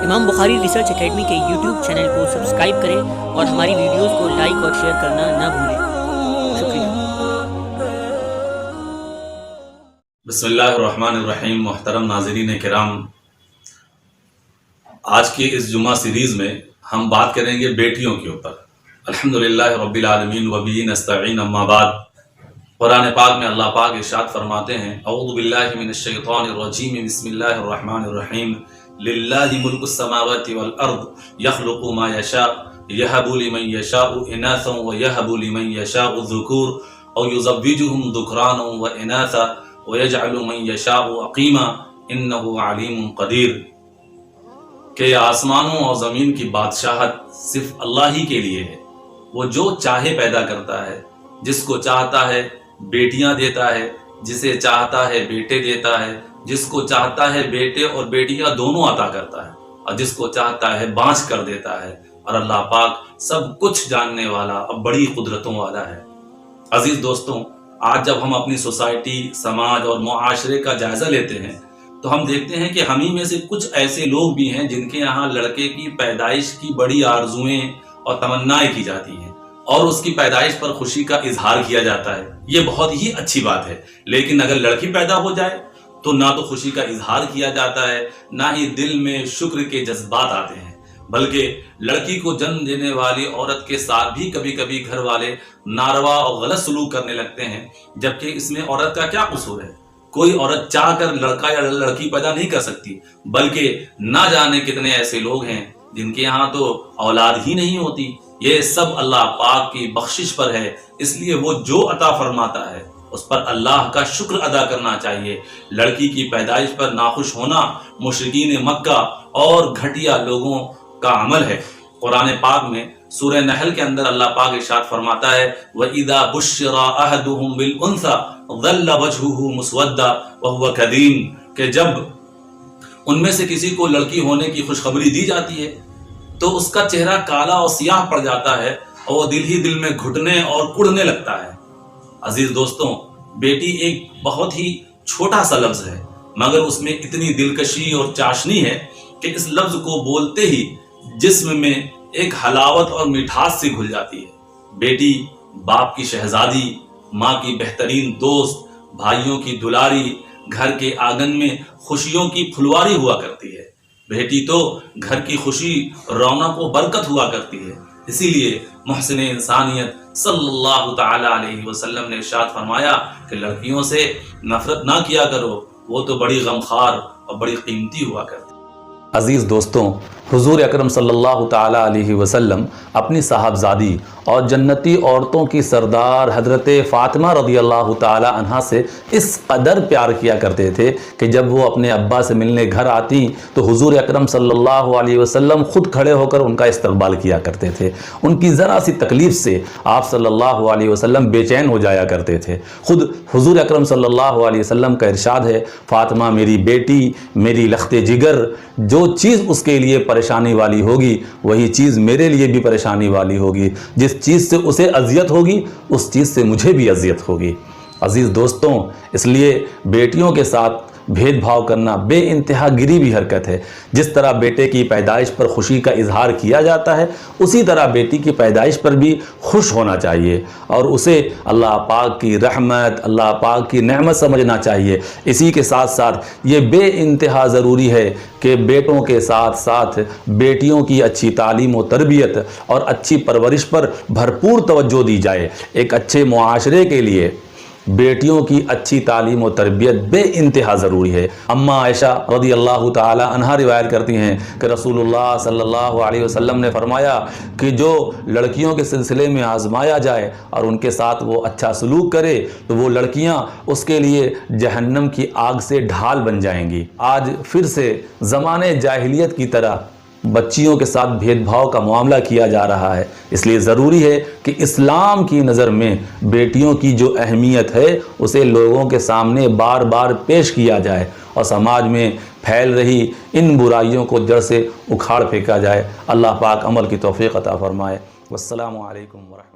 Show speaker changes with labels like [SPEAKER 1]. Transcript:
[SPEAKER 1] امام بخاری research academy کے YouTube channel کو سبسکرائب کریں اور ہماری ویڈیوز کو لائک اور شیئر کرنا نہ بھولیں۔ شکریہ۔
[SPEAKER 2] بسم اللہ الرحمن الرحیم۔ محترم ناظرین کرام، آج کی اس جمعہ سیریز میں ہم بات کریں گے بیٹیوں کے اوپر۔ الحمدللہ رب العالمین وبہ نستعین، اما بعد۔ قرآن پاک میں اللہ پاک ارشاد فرماتے ہیں، اعوذ باللہ من الشیطان الرجیم، بسم اللہ الرحمن الرحیم، للہ ملک السماوات والارض یخلق ما یشاء یہب لمن یشاء اناثا ویہب لمن یشاء الذکور او یزوجہم ذکرانا واناثا ویجعل من یشاء عقیما انہ علیم قدیر، کہ آسمانوں اور زمین کی بادشاہت صرف اللہ ہی کے لیے ہے۔ وہ جو چاہے پیدا کرتا ہے، جس کو چاہتا ہے بیٹیاں دیتا ہے، جسے چاہتا ہے بیٹے دیتا ہے، جس کو چاہتا ہے بیٹے اور بیٹیاں دونوں عطا کرتا ہے، اور جس کو چاہتا ہے بانجھ کر دیتا ہے۔ اور اللہ پاک سب کچھ جاننے والا اور بڑی قدرتوں والا ہے۔ عزیز دوستوں، آج جب ہم اپنی سوسائٹی، سماج اور معاشرے کا جائزہ لیتے ہیں تو ہم دیکھتے ہیں کہ ہم ہی میں سے کچھ ایسے لوگ بھی ہیں جن کے یہاں لڑکے کی پیدائش کی بڑی آرزویں اور تمنائیں کی جاتی ہیں، اور اس کی پیدائش پر خوشی کا اظہار کیا جاتا ہے۔ یہ بہت ہی اچھی بات ہے، لیکن اگر لڑکی پیدا ہو جائے تو نہ تو خوشی کا اظہار کیا جاتا ہے، نہ ہی دل میں شکر کے جذبات آتے ہیں، بلکہ لڑکی کو جنم دینے والی عورت کے ساتھ بھی کبھی کبھی گھر والے ناروا اور غلط سلوک کرنے لگتے ہیں، جبکہ اس میں عورت کا کیا قصور ہے؟ کوئی عورت چاہ کر لڑکا یا لڑکی پیدا نہیں کر سکتی، بلکہ نہ جانے کتنے ایسے لوگ ہیں جن کے یہاں تو اولاد ہی نہیں ہوتی۔ یہ سب اللہ پاک کی بخشش پر ہے، اس لیے وہ جو عطا فرماتا ہے اس پر اللہ کا شکر ادا کرنا چاہیے۔ لڑکی کی پیدائش پر ناخوش ہونا مشرکین مکہ اور گھٹیا لوگوں کا عمل ہے۔ قرآن پاک میں سورہ نحل کے اندر اللہ پاک ارشاد فرماتا ہے، وَإِذَا بُشِّرَ أَحَدُهُم بِالْأُنثَىٰ ظَلَّ وَجْهُهُ مُسْوَدًّا وَهُوَ كَظِيمٌ، کہ جب ان میں سے کسی کو لڑکی ہونے کی خوشخبری دی جاتی ہے تو اس کا چہرہ کالا اور سیاہ پڑ جاتا ہے، اور وہ دل ہی دل میں گھٹنے اور کڑنے لگتا ہے۔ عزیز دوستوں، بیٹی ایک بہت ہی چھوٹا سا لفظ ہے، مگر اس میں اتنی دلکشی اور چاشنی ہے کہ اس لفظ کو بولتے ہی جسم میں ایک حلاوت اور مٹھاس سی گھل جاتی ہے۔ بیٹی باپ کی شہزادی، ماں کی بہترین دوست، بھائیوں کی دلاری، گھر کے آنگن میں خوشیوں کی پھلواری ہوا کرتی ہے۔ بیٹی تو گھر کی خوشی، رونق و برکت ہوا کرتی ہے۔ اسی لیے محسن انسانیت صلی اللہ تعالی علیہ وسلم نے ارشاد فرمایا کہ لڑکیوں سے نفرت نہ کیا کرو، وہ تو بڑی غمخوار اور بڑی قیمتی ہوا کرتی۔
[SPEAKER 3] عزیز دوستوں، حضور اکرم صلی اللہ تعالیٰ علیہ وسلم اپنی صاحبزادی اور جنتی عورتوں کی سردار حضرت فاطمہ رضی اللہ تعالیٰ عنہا سے اس قدر پیار کیا کرتے تھے کہ جب وہ اپنے ابا سے ملنے گھر آتی تو حضور اکرم صلی اللہ علیہ وسلم خود کھڑے ہو کر ان کا استقبال کیا کرتے تھے۔ ان کی ذرا سی تکلیف سے آپ صلی اللہ علیہ وسلم بے چین ہو جایا کرتے تھے۔ خود حضور اکرم صلی اللہ علیہ وسلم کا ارشاد ہے، فاطمہ میری بیٹی، میری لخت جگر، جو چیز اس کے لیے پریشانی والی ہوگی وہی چیز میرے لیے بھی پریشانی والی ہوگی، جس چیز سے اسے اذیت ہوگی اس چیز سے مجھے بھی اذیت ہوگی۔ عزیز دوستوں، اس لیے بیٹیوں کے ساتھ بھید بھاؤ کرنا بے انتہا گری بھی حرکت ہے۔ جس طرح بیٹے کی پیدائش پر خوشی کا اظہار کیا جاتا ہے، اسی طرح بیٹی کی پیدائش پر بھی خوش ہونا چاہیے اور اسے اللہ پاک کی رحمت، اللہ پاک کی نعمت سمجھنا چاہیے۔ اسی کے ساتھ ساتھ یہ بے انتہا ضروری ہے کہ بیٹوں کے ساتھ ساتھ بیٹیوں کی اچھی تعلیم و تربیت اور اچھی پرورش پر بھرپور توجہ دی جائے۔ ایک اچھے معاشرے کے لیے بیٹیوں کی اچھی تعلیم و تربیت بے انتہا ضروری ہے۔ اماں عائشہ رضی اللہ تعالی عنہا روایت کرتی ہیں کہ رسول اللہ صلی اللہ علیہ وسلم نے فرمایا کہ جو لڑکیوں کے سلسلے میں آزمایا جائے اور ان کے ساتھ وہ اچھا سلوک کرے تو وہ لڑکیاں اس کے لیے جہنم کی آگ سے ڈھال بن جائیں گی۔ آج پھر سے زمانے جاہلیت کی طرح بچیوں کے ساتھ بھید بھاؤ کا معاملہ کیا جا رہا ہے۔ اس لیے ضروری ہے کہ اسلام کی نظر میں بیٹیوں کی جو اہمیت ہے اسے لوگوں کے سامنے بار بار پیش کیا جائے اور سماج میں پھیل رہی ان برائیوں کو جڑ سے اکھاڑ پھینکا جائے۔ اللہ پاک عمل کی توفیق عطا فرمائے۔ والسلام علیکم ورحمۃ اللہ۔